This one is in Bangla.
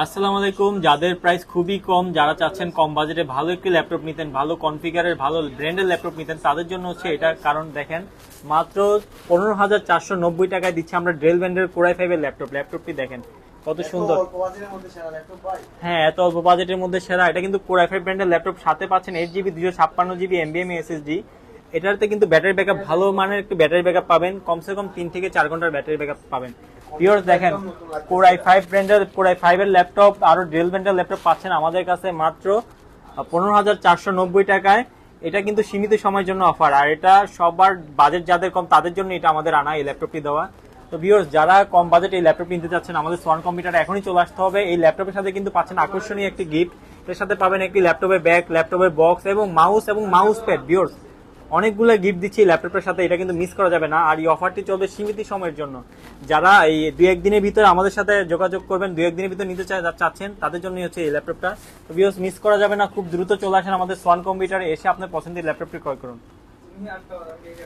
আসসালামু আলাইকুম। যাদের প্রাইস খুবই কম, যারা চাচ্ছেন কম বাজেটে ভালো একটি ল্যাপটপ নিতেন, ভালো কনফিগারের ভালো ব্র্যান্ডের ল্যাপটপ নিতেন, তাদের জন্য হচ্ছে এটা। কারণ দেখেন, মাত্র 15,490 টাকায় দিচ্ছে আমরা ডেল ব্র্যান্ডের কোরাই 5 এর ল্যাপটপটি দেখেন কত সুন্দর। হ্যাঁ, এত অল্প বাজেটের মধ্যে সেরা। এটা কিন্তু কোরাই 5 ব্র্যান্ডের ল্যাপটপ, সাথে পাচ্ছেন 8GB 256GB NVMe SSD। এটাতে কিন্তু ব্যাটারি ব্যাকআপ ভালো মানের একটু ব্যাটারি ব্যাকআপ পাবেন, কমসে কম 3 থেকে 4 ঘন্টার ব্যাটারি ব্যাকআপ পাবেন। ভিউয়ার্স দেখেন, কোরাই 5 ব্র্যান্ডের কোরাই 5 এর ল্যাপটপ আরো ডেল ব্র্যান্ডের ল্যাপটপ পাচ্ছেন আমাদের কাছে মাত্র 15,490 টাকায়। এটা কিন্তু সীমিত সময়ের জন্য অফার, আর এটা সবার বাজেট যাদের কম তাদের জন্য এটা আমাদের আনা এই ল্যাপটপটি দেওয়া। তো ভিউয়ার্স, যারা কম বাজেটে এই ল্যাপটপ নিতে চাচ্ছেন, আমাদের সোয়ান কম্পিউটার এখনই চলে আসতে হবে। এই ল্যাপটপের সাথে কিন্তু পাচ্ছেন আকর্ষণীয় একটি গিফট। এর সাথে পাবেন একটি ল্যাপটপের ব্যাগ, ল্যাপটপের বক্স এবং মাউস প্যাড। ভিউয়ার্স, অনেকগুলো গিফট দিচ্ছি ল্যাপটপের সাথে, এটা কিন্তু মিস করা যাবে না। আর এই অফারটি চলবে সীমিত সময়ের জন্য। যারা এই 2-1 দিনের ভিতরে আমাদের সাথে যোগাযোগ করবেন, 2-1 দিনের ভিতরে নিতে চাচ্ছেন, তাদের জন্য হচ্ছে এই ল্যাপটপটা। তো ভিউয়ার্স, মিস করা যাবে না। খুব দ্রুত চলে আসেন আমাদের সোয়ান কম্পিউটারে, এসে আপনার পছন্দের ল্যাপটপটি ক্রয় করুন।